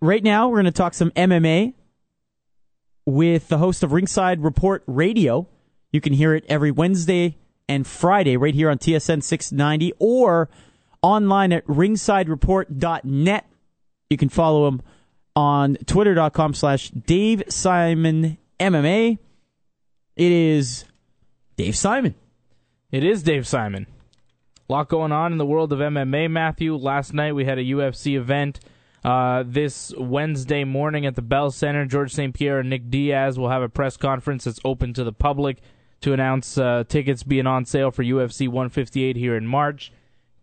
right now we're going to talk some MMA with the host of Ringside Report Radio. You can hear it every Wednesday and Friday right here on TSN 690 or online at ringsidereport.net. You can follow him on twitter.com/DaveSimonMMA. It is Dave Simon. It is Dave Simon. A lot going on in the world of MMA, Matthew. Last night we had a UFC event. This Wednesday morning at the Bell Center, George St. Pierre and Nick Diaz will have a press conference that's open to the public to announce tickets being on sale for UFC 158 here in March.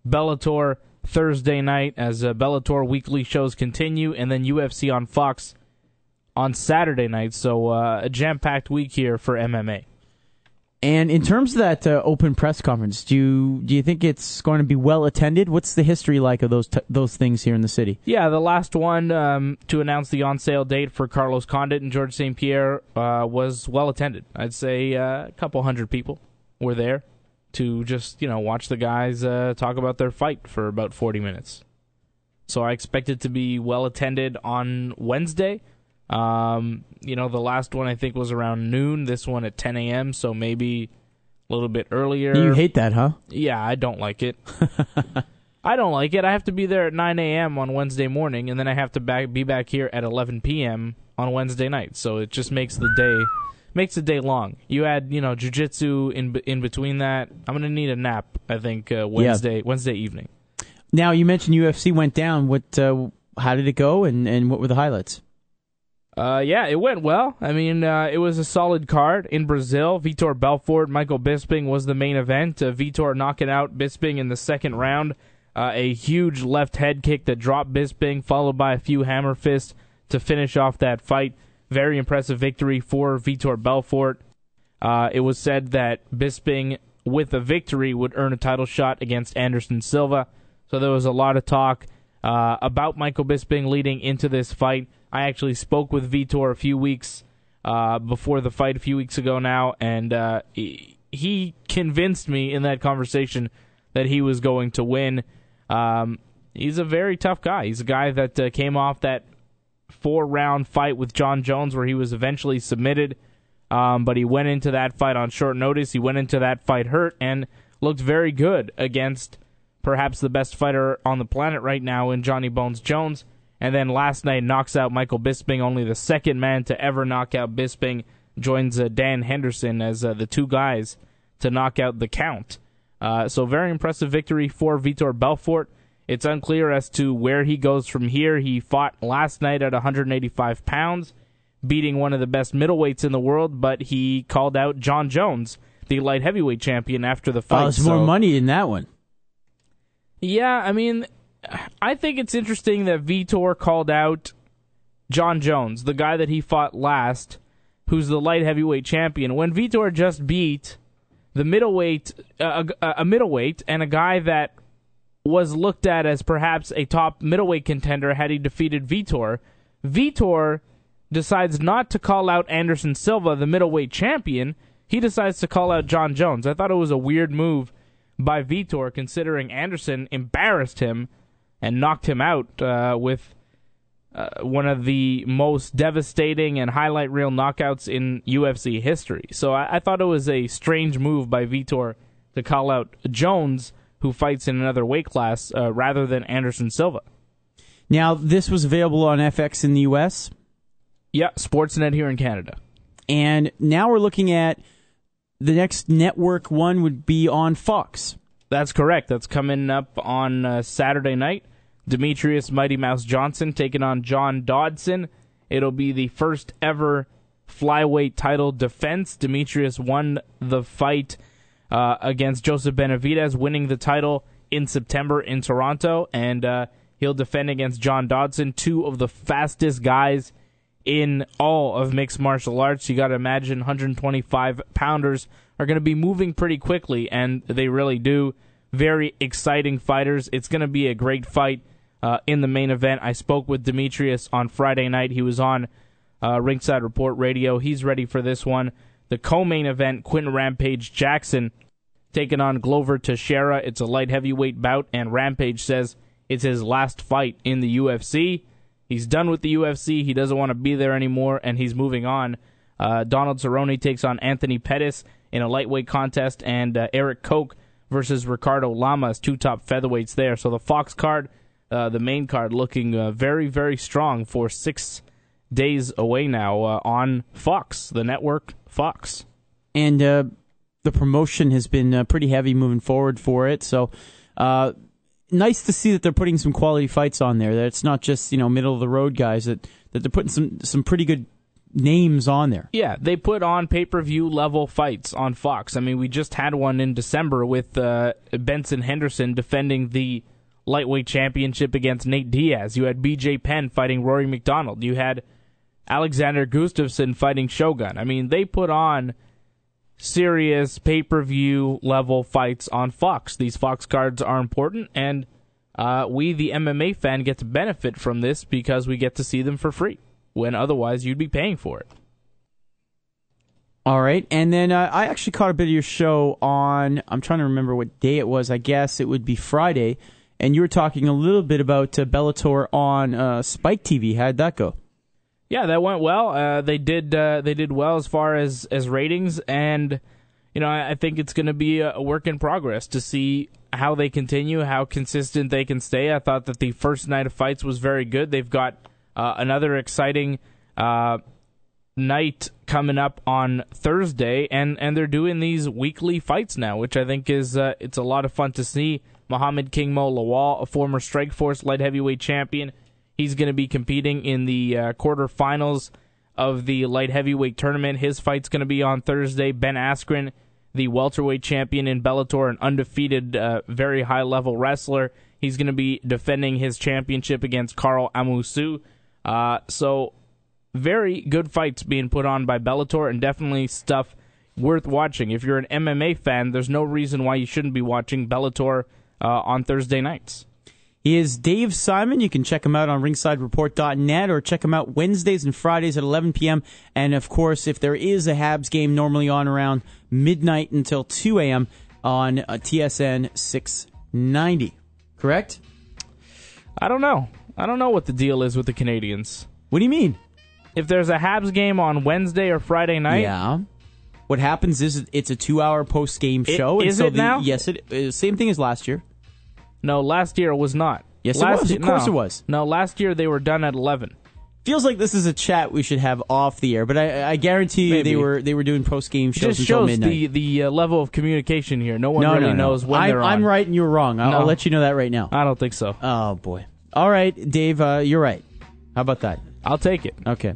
Bellator Thursday night as Bellator weekly shows continue, and then UFC on Fox on Saturday night. So a jam-packed week here for MMA. And in terms of that open press conference, do you think it's going to be well attended? What's the history like of those things here in the city? Yeah, the last one to announce the on-sale date for Carlos Condit and George St. Pierre was well attended. I'd say a couple hundred people were there to just watch the guys talk about their fight for about 40 minutes. So I expect it to be well attended on Wednesday. The last one I think was around noon, this one at 10 a.m., so maybe a little bit earlier. You hate that, huh? Yeah, I don't like it. I don't like it. I have to be there at 9 a.m. on Wednesday morning, and then I have to be back here at 11 p.m. on Wednesday night, so it just makes the day long. You add, jiu-jitsu in between that. I'm going to need a nap, I think, Wednesday evening. Now, you mentioned UFC went down. How did it go, and what were the highlights? It went well. I mean, it was a solid card in Brazil. Vitor Belfort, Michael Bisping was the main event. Vitor knocking out Bisping in the second round. A huge left head kick that dropped Bisping, followed by a few hammer fists to finish off that fight. Very impressive victory for Vitor Belfort. It was said that Bisping, with a victory, would earn a title shot against Anderson Silva. So there was a lot of talk about Michael Bisping leading into this fight. I actually spoke with Vitor a few weeks before the fight, a few weeks ago now, and he convinced me in that conversation that he was going to win. He's a very tough guy. He's a guy that came off that 4-round fight with John Jones where he was eventually submitted, but he went into that fight on short notice. He went into that fight hurt and looked very good against perhaps the best fighter on the planet right now in Johnny Bones Jones. And then last night knocks out Michael Bisping, only the second man to ever knock out Bisping. Joins Dan Henderson as the two guys to knock out the count. So very impressive victory for Vitor Belfort. It's unclear as to where he goes from here. He fought last night at 185 pounds, beating one of the best middleweights in the world, but he called out John Jones, the light heavyweight champion, after the fight. Oh, there's more money in that one. Yeah, I mean, I think it's interesting that Vitor called out John Jones, the guy that he fought last, who's the light heavyweight champion, when Vitor just beat the middleweight, a middleweight, and a guy that was looked at as perhaps a top middleweight contender had he defeated Vitor. Vitor decides not to call out Anderson Silva, the middleweight champion. He decides to call out John Jones. I thought it was a weird move by Vitor, considering Anderson embarrassed him and knocked him out with one of the most devastating and highlight reel knockouts in UFC history. So I thought it was a strange move by Vitor to call out Jones, who fights in another weight class, rather than Anderson Silva. Now, this was available on FX in the U.S.? Yeah, Sportsnet here in Canada. And now we're looking at the next network one would be on Fox. That's correct. That's coming up on Saturday night. Demetrius Mighty Mouse Johnson taking on John Dodson. It'll be the first ever flyweight title defense. Demetrius won the fight against Joseph Benavidez, winning the title in September in Toronto, and he'll defend against John Dodson, two of the fastest guys in all of mixed martial arts. You got to imagine 125-pounders are going to be moving pretty quickly, and they really do. Very exciting fighters. It's going to be a great fight in the main event. I spoke with Demetrius on Friday night. He was on Ringside Report Radio. He's ready for this one. The co-main event, Quentin Rampage Jackson taking on Glover Teixeira. It's a light heavyweight bout, and Rampage says it's his last fight in the UFC. He's done with the UFC. He doesn't want to be there anymore, and he's moving on. Donald Cerrone takes on Anthony Pettis in a lightweight contest, and Eric Koch versus Ricardo Lamas, 2 top featherweights there. So the Fox card, the main card, looking very, very strong for 6 days away now on Fox, the network Fox. And the promotion has been pretty heavy moving forward for it, so nice to see that they're putting some quality fights on there, that it's not just middle-of-the-road guys, that they're putting some pretty good names on there. Yeah, they put on pay-per-view level fights on Fox. I mean, we just had one in December with Benson Henderson defending the lightweight championship against Nate Diaz. You had BJ Penn fighting Rory McDonald. You had Alexander Gustafsson fighting Shogun. I mean, they put on serious pay-per-view level fights on Fox. These Fox cards are important, and we, the MMA fan, get to benefit from this because we get to see them for free, when otherwise you'd be paying for it. All right, and then I actually caught a bit of your show on, I'm trying to remember what day it was, I guess it would be Friday, and you were talking a little bit about Bellator on Spike TV. How'd that go? Yeah, that went well. They did well as far as ratings, and I think it's going to be a work in progress to see how they continue, how consistent they can stay. I thought that the first night of fights was very good. They've got another exciting night coming up on Thursday, and they're doing these weekly fights now, which I think is it's a lot of fun to see. Muhammad King Mo Lawal, a former Strikeforce light heavyweight champion, he's going to be competing in the quarterfinals of the light heavyweight tournament. His fight's going to be on Thursday. Ben Askren, the welterweight champion in Bellator, an undefeated, very high-level wrestler, he's going to be defending his championship against Carl Amusu. So very good fights being put on by Bellator, and definitely stuff worth watching. If you're an MMA fan, there's no reason why you shouldn't be watching Bellator on Thursday nights. He is Dave Simon. You can check him out on ringsidereport.net or check him out Wednesdays and Fridays at 11 p.m. And, of course, if there is a Habs game, normally on around midnight until 2 a.m. on TSN 690. Correct? I don't know. I don't know what the deal is with the Canadians. What do you mean? If there's a Habs game on Wednesday or Friday night... Yeah. What happens is it's a 2-hour post-game show. Is it now? Yes, it is. Same thing as last year. No, last year it was not. Yes, it was. Of course it was. No, last year they were done at 11. Feels like this is a chat we should have off the air, but I guarantee you Maybe. they were doing post-game shows just until shows midnight. the level of communication here. No one really knows when they're on. I'm right and you're wrong. I'll let you know that right now. I don't think so. Oh, boy. All right, Dave, you're right. How about that? I'll take it. Okay.